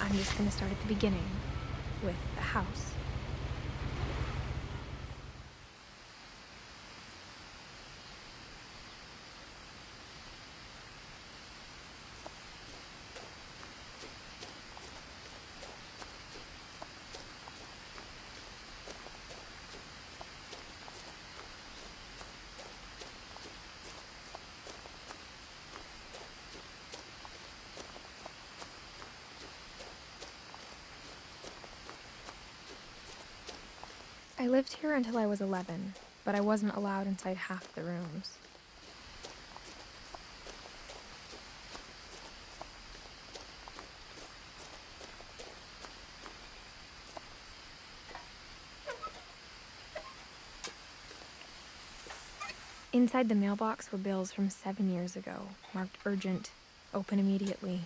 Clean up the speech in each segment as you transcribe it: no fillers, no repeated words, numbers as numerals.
I'm just gonna start at the beginning, with the house. I lived here until I was 11, but I wasn't allowed inside half the rooms. Inside the mailbox were bills from 7 years ago, marked urgent, open immediately.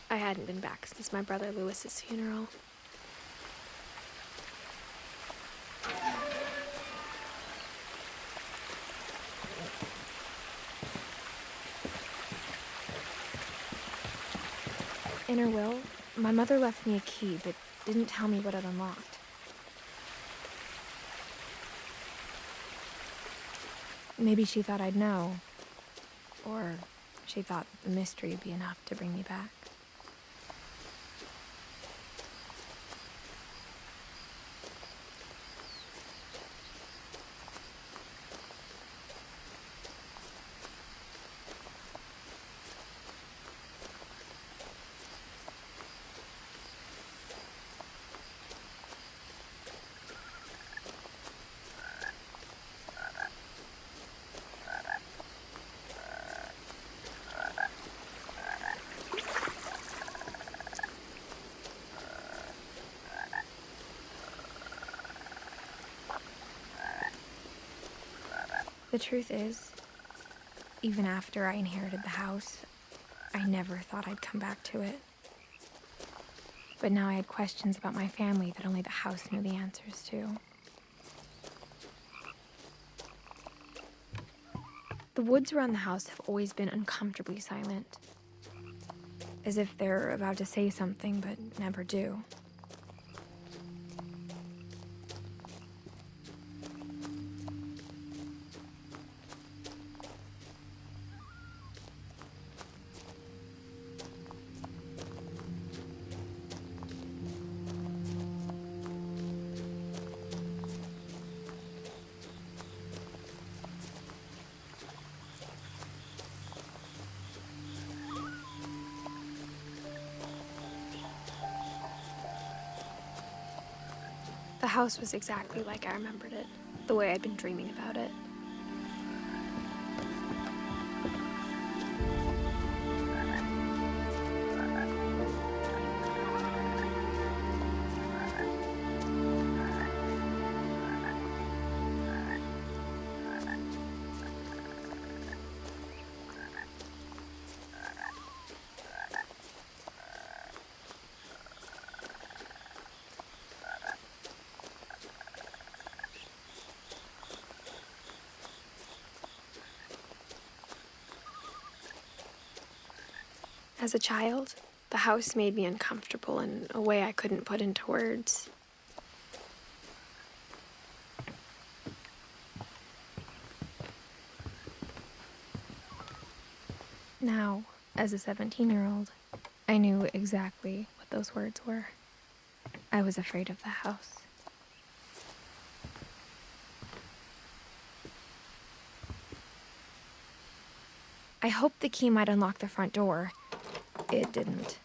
I hadn't been back since my brother Lewis's funeral. In her will, my mother left me a key but didn't tell me what it unlocked. Maybe she thought I'd know, or she thought that the mystery would be enough to bring me back. The truth is, even after I inherited the house, I never thought I'd come back to it. But now I had questions about my family that only the house knew the answers to. The woods around the house have always been uncomfortably silent, as if they're about to say something but never do. The house was exactly like I remembered it, the way I'd been dreaming about it. As a child, the house made me uncomfortable in a way I couldn't put into words. Now, as a 17-year-old, I knew exactly what those words were. I was afraid of the house. I hoped the key might unlock the front door. It didn't.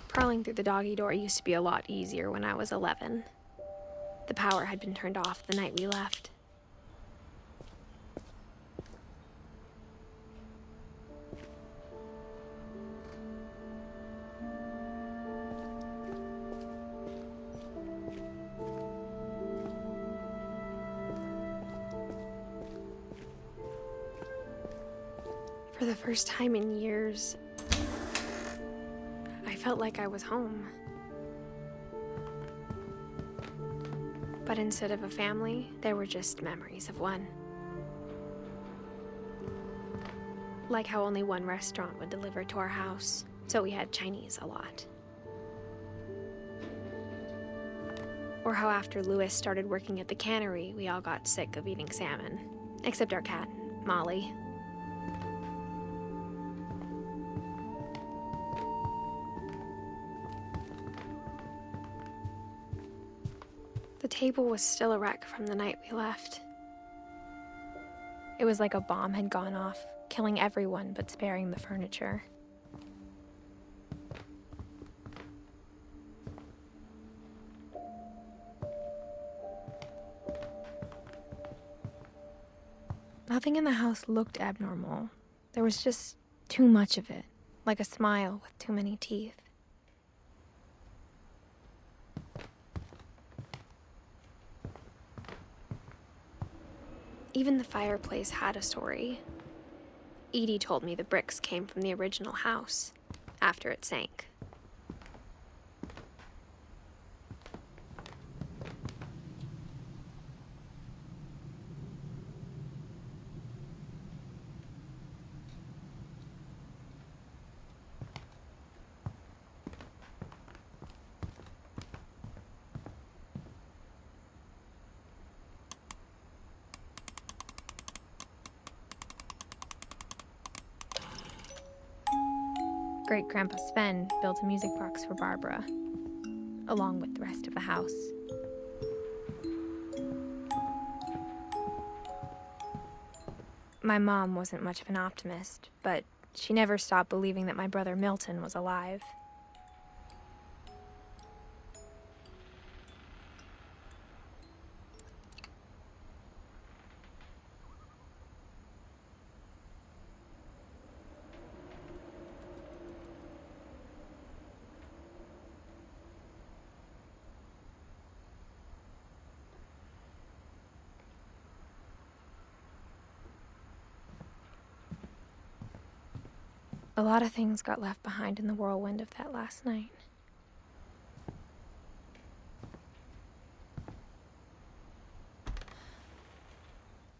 Crawling through the doggy door used to be a lot easier when I was 11. The power had been turned off the night we left. For the first time in years, I felt like I was home. But instead of a family, there were just memories of one. Like how only one restaurant would deliver to our house, so we had Chinese a lot. Or how after Louis started working at the cannery, we all got sick of eating salmon. Except our cat, Molly. The table was still a wreck from the night we left. It was like a bomb had gone off, killing everyone but sparing the furniture. Nothing in the house looked abnormal. There was just too much of it, like a smile with too many teeth. Even the fireplace had a story. Edie told me the bricks came from the original house, after it sank. Great-Grandpa Sven built a music box for Barbara, along with the rest of the house. My mom wasn't much of an optimist, but she never stopped believing that my brother Milton was alive. A lot of things got left behind in the whirlwind of that last night.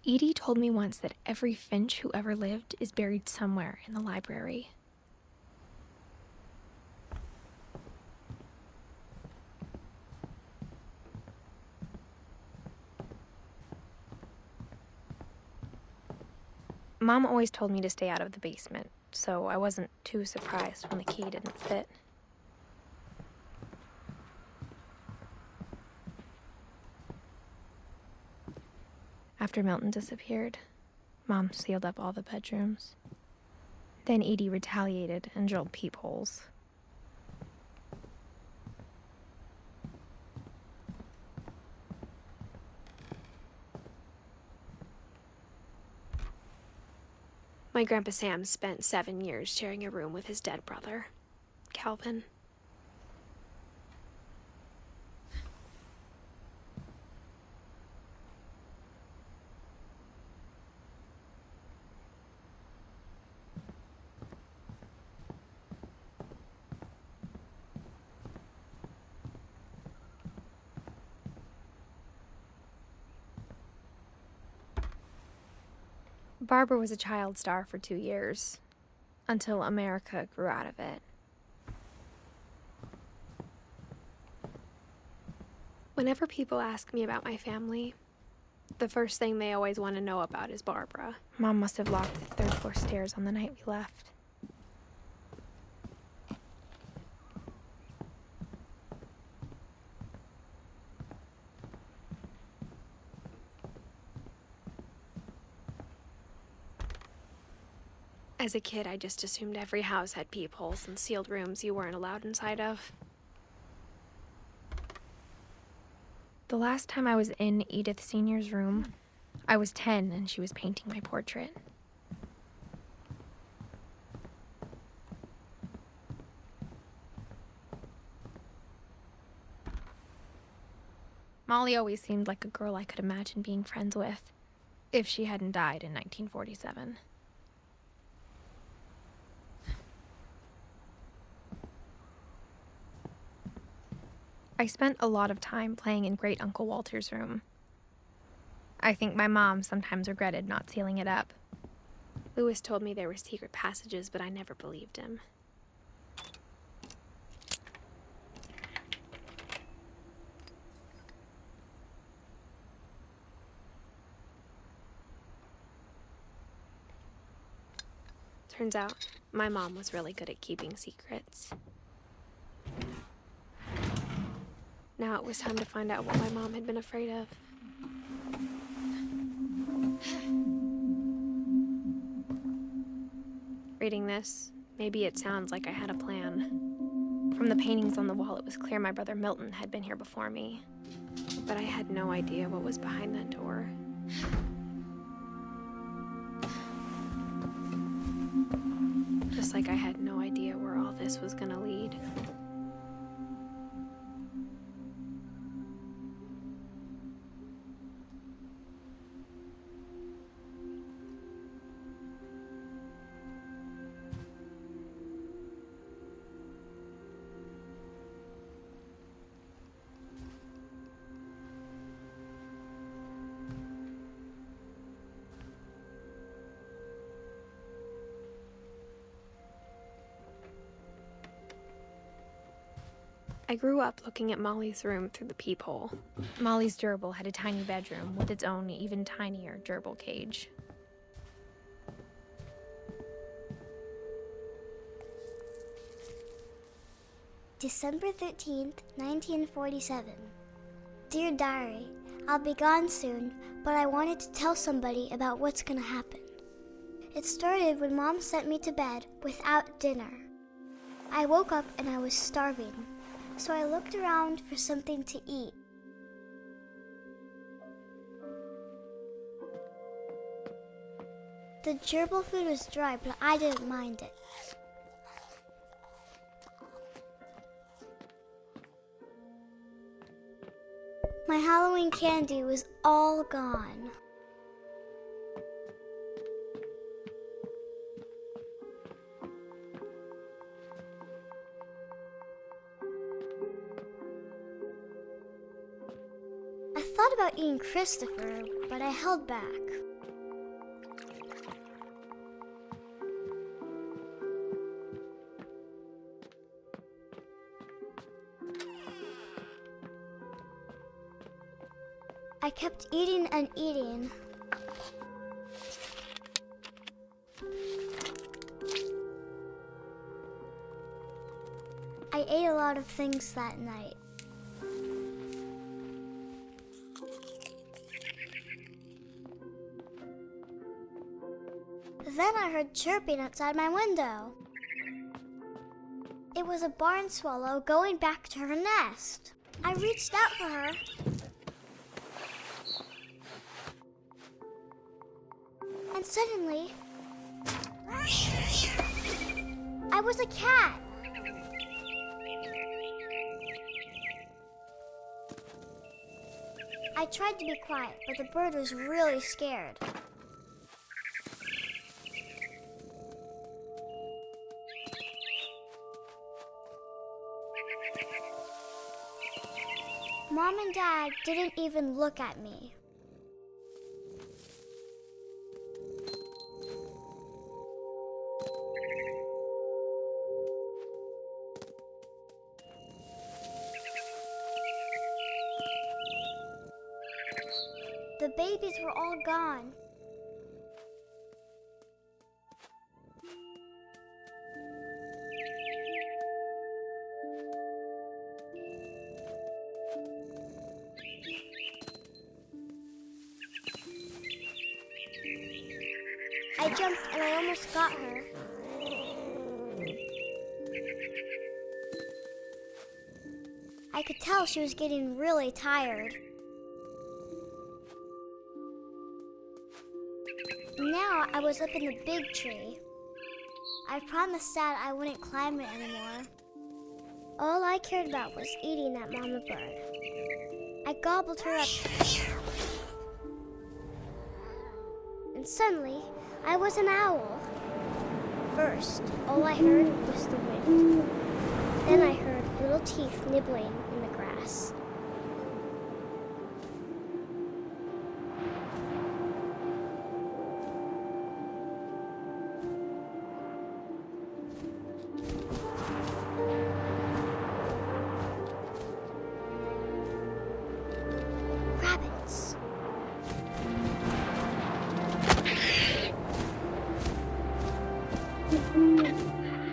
Edie told me once that every Finch who ever lived is buried somewhere in the library. Mom always told me to stay out of the basement, so I wasn't too surprised when the key didn't fit. After Milton disappeared, Mom sealed up all the bedrooms. Then Edie retaliated and drilled peepholes. My Grandpa Sam spent 7 years sharing a room with his dead brother, Calvin. Barbara was a child star for 2 years, until America grew out of it. Whenever people ask me about my family, the first thing they always want to know about is Barbara. Mom must have locked the third floor stairs on the night we left. As a kid, I just assumed every house had peepholes and sealed rooms you weren't allowed inside of. The last time I was in Edith Sr.'s room, I was 10 and she was painting my portrait. Molly always seemed like a girl I could imagine being friends with, if she hadn't died in 1947. I spent a lot of time playing in Great Uncle Walter's room. I think my mom sometimes regretted not sealing it up. Lewis told me there were secret passages, but I never believed him. Turns out, my mom was really good at keeping secrets. Now it was time to find out what my mom had been afraid of. Reading this, maybe it sounds like I had a plan. From the paintings on the wall, it was clear my brother Milton had been here before me. But I had no idea what was behind that door. Just like I had no idea where all this was gonna lead. I grew up looking at Molly's room through the peephole. Molly's gerbil had a tiny bedroom with its own even tinier gerbil cage. December 13th, 1947. Dear Diary, I'll be gone soon, but I wanted to tell somebody about what's gonna happen. It started when Mom sent me to bed without dinner. I woke up and I was starving, so I looked around for something to eat. The gerbil food was dry, but I didn't mind it. My Halloween candy was all gone. I thought about eating Christopher, but I held back. I kept eating and eating. I ate a lot of things that night. Then I heard chirping outside my window. It was a barn swallow going back to her nest. I reached out for her. And suddenly, I was a cat. I tried to be quiet, but the bird was really scared. Mom and Dad didn't even look at me. The babies were all gone. I jumped and I almost got her. I could tell she was getting really tired. Now I was up in the big tree. I promised Dad I wouldn't climb it anymore. All I cared about was eating that mama bird. I gobbled her up. And suddenly, I was an owl. First, all I heard was the wind. Then I heard little teeth nibbling in the grass. Rabbits.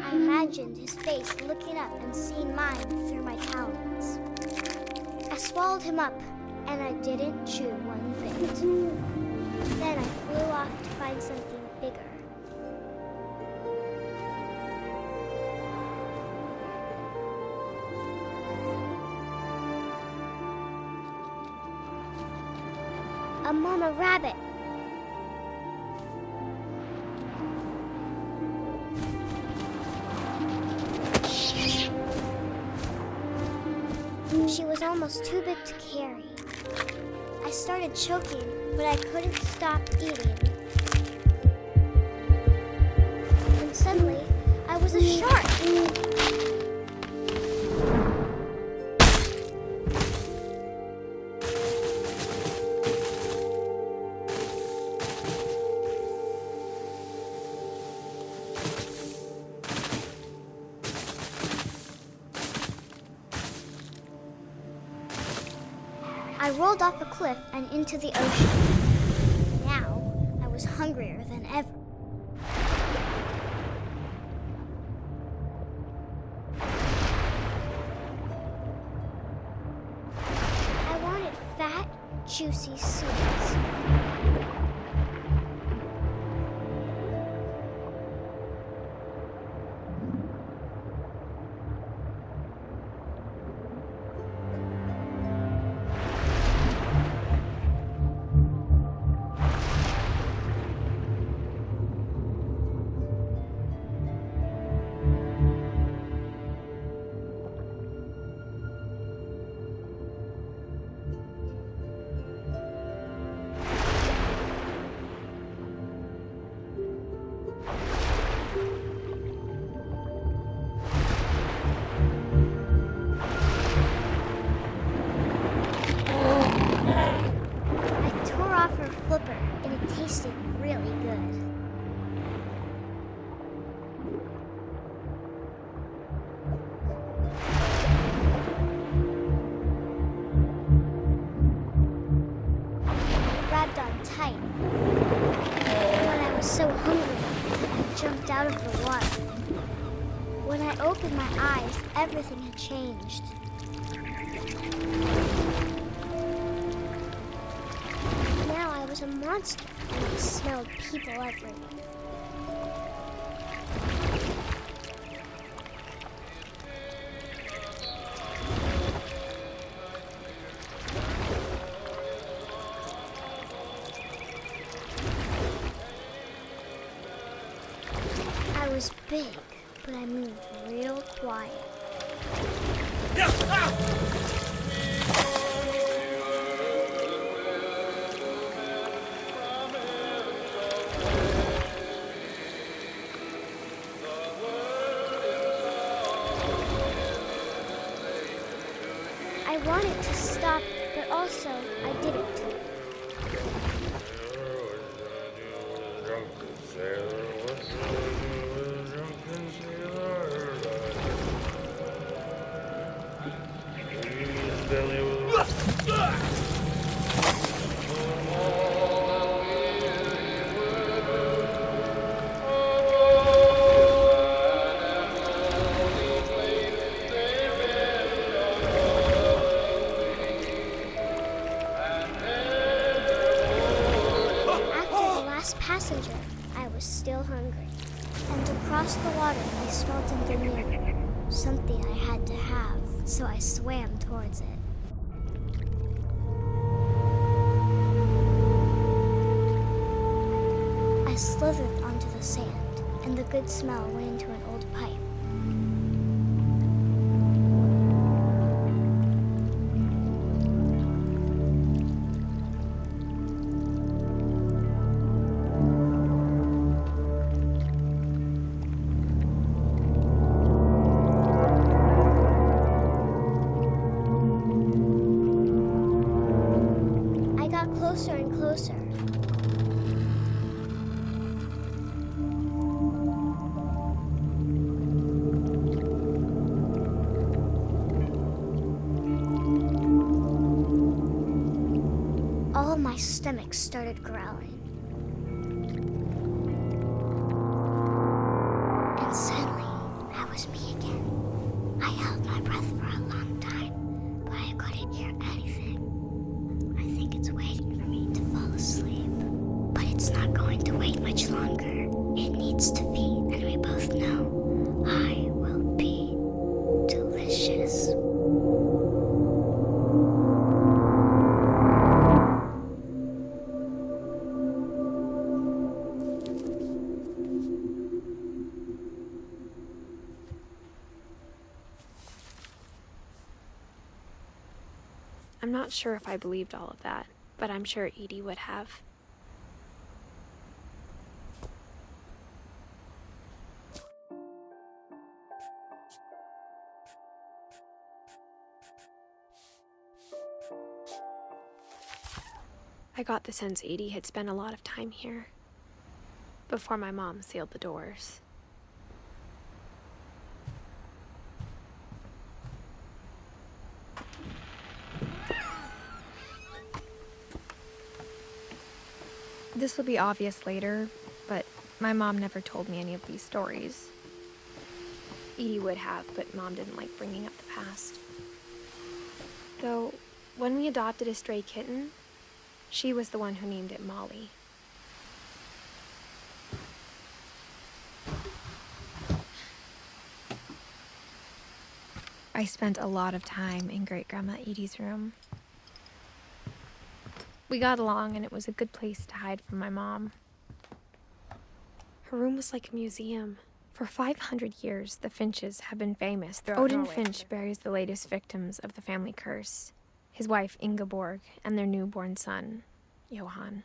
I imagined his face looking up and seeing mine through my talons. I swallowed him up, and I didn't chew one bit. Then I flew off to find something bigger. A mama rabbit. She was almost too big to carry. I started choking, but I couldn't stop eating. And suddenly, I was a shark. I rolled off a cliff and into the ocean. Now, I was hungrier than ever. I wanted fat, juicy seeds. Flipper, and it tasted really good. I grabbed on tight. When I was so hungry, I jumped out of the water. When I opened my eyes, everything had changed. I was a monster, and I smelled people everywhere. I was big, but I moved real quiet. I wanted to stop, but also I didn't. Passenger, I was still hungry. And across the water, I smelled something new. Something I had to have, so I swam towards it. slithered onto the sand, and the good smell went into an old pipe. I got closer and closer. All my stomach started growling. And suddenly, I was me again. I held my breath for a long time, but I couldn't hear anything. I think it's waiting for me to fall asleep. But it's not going to wait much longer. It needs to feed, and we both know I will be delicious. I'm not sure if I believed all of that, but I'm sure Edie would have. I got the sense Edie had spent a lot of time here before my mom sealed the doors. This will be obvious later, but my mom never told me any of these stories. Edie would have, but Mom didn't like bringing up the past. Though, when we adopted a stray kitten, she was the one who named it Molly. I spent a lot of time in Great-Grandma Edie's room. We got along, and it was a good place to hide from my mom. Her room was like a museum. For 500 years, the Finches have been famous throughout Odin Norway. Finch buries the latest victims of the family curse, his wife Ingeborg and their newborn son, Johann.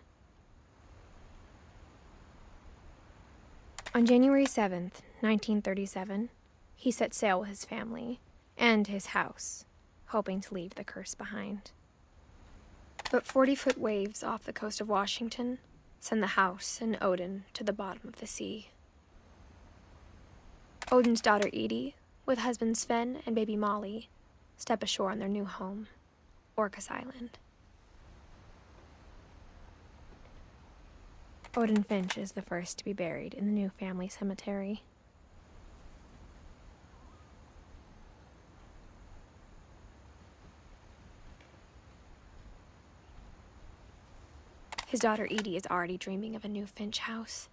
On January 7th, 1937, he set sail with his family and his house, hoping to leave the curse behind. But 40-foot waves off the coast of Washington send the house and Odin to the bottom of the sea. Odin's daughter Edie, with husband Sven and baby Molly, step ashore on their new home, Orcas Island. Odin Finch is the first to be buried in the new family cemetery. His daughter Edie is already dreaming of a new Finch house.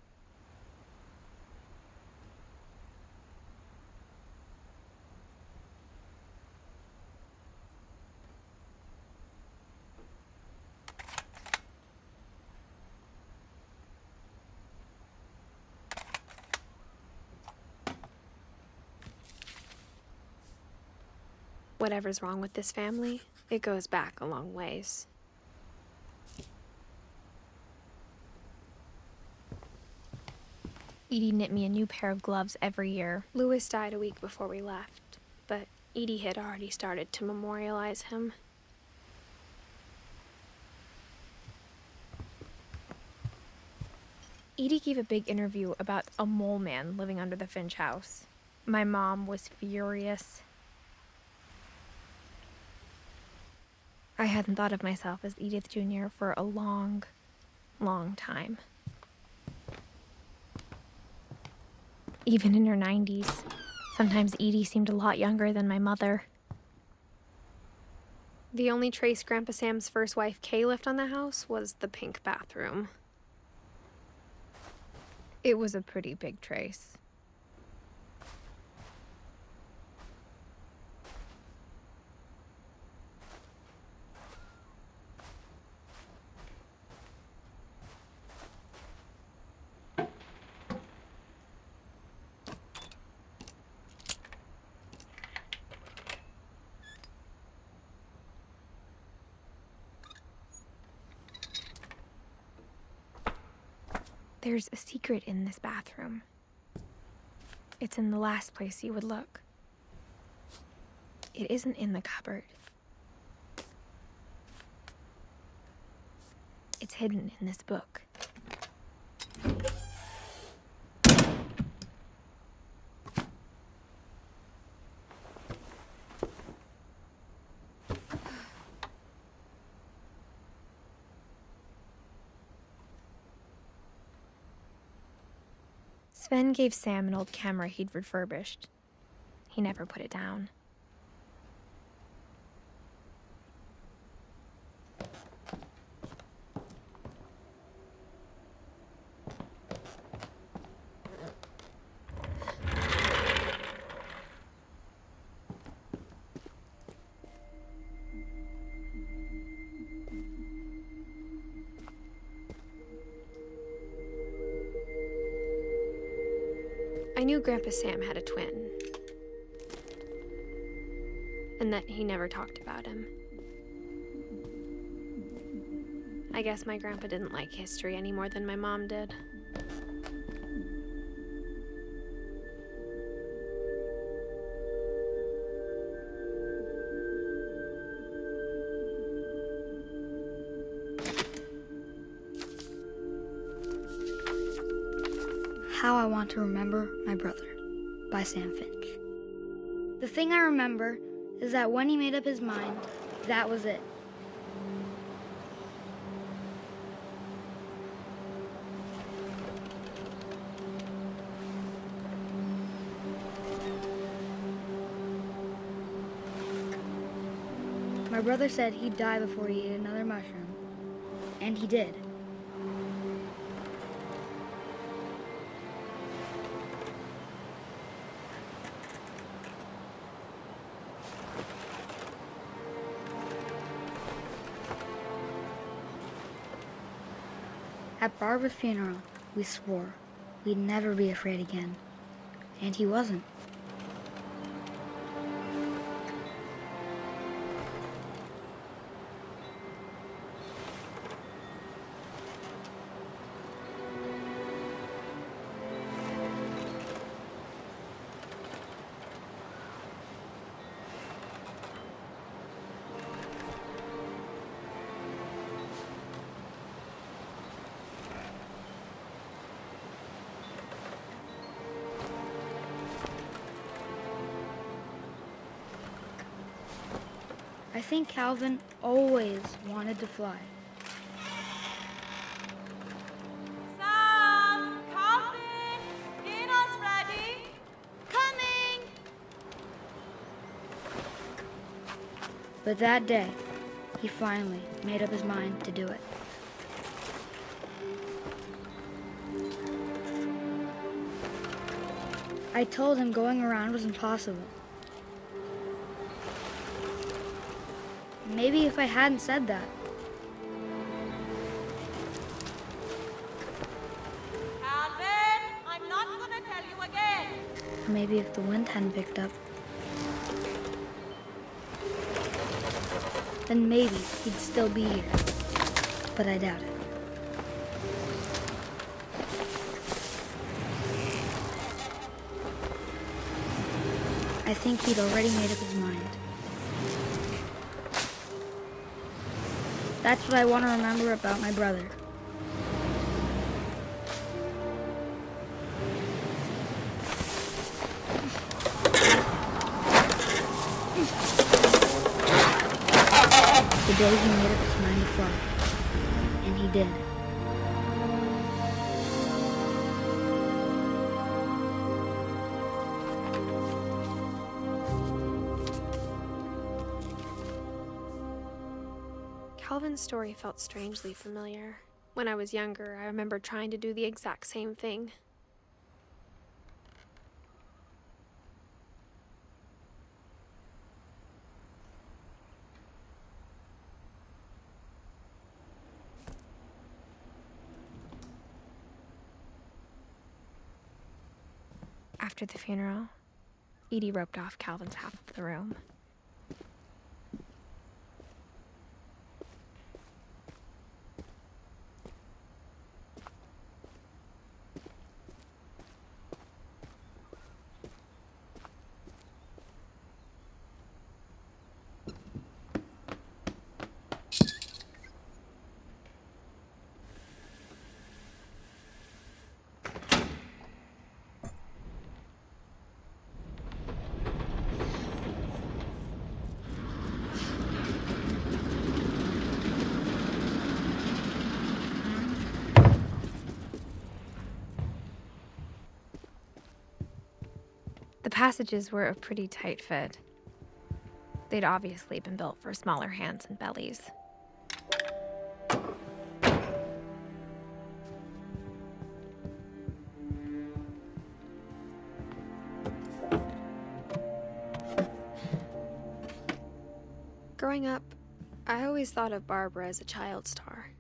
Whatever's wrong with this family, it goes back a long ways. Edie knit me a new pair of gloves every year. Louis died a week before we left, but Edie had already started to memorialize him. Edie gave a big interview about a mole man living under the Finch house. My mom was furious. I hadn't thought of myself as Edith Jr. for a long, long time. Even in her 90s, sometimes Edie seemed a lot younger than my mother. The only trace Grandpa Sam's first wife, Kay, left on the house was the pink bathroom. It was a pretty big trace. There's a secret in this bathroom. It's in the last place you would look. It isn't in the cupboard. It's hidden in this book. Sven gave Sam an old camera he'd refurbished. He never put it down. I knew Grandpa Sam had a twin, and that he never talked about him. I guess my grandpa didn't like history any more than my mom did. How I Want to Remember My Brother by Sam Finch. The thing I remember is that when he made up his mind, that was it. My brother said he'd die before he ate another mushroom, and he did. At Barbara's funeral, we swore we'd never be afraid again, and he wasn't. I think Calvin always wanted to fly. Sam! Calvin! Dinner's ready! Coming! But that day, he finally made up his mind to do it. I told him going around was impossible. Maybe if I hadn't said that. Calvin! I'm not gonna tell you again! Or maybe if the wind hadn't picked up. Then maybe he'd still be here. But I doubt it. I think he'd already made up his mind. That's what I want to remember about my brother. The day he made up his mind to fly. And he did. Calvin's story felt strangely familiar. When I was younger, I remember trying to do the exact same thing. After the funeral, Edie roped off Calvin's half of the room. passages were a pretty tight fit. They'd obviously been built for smaller hands and bellies. Growing up, I always thought of Barbara as a child star.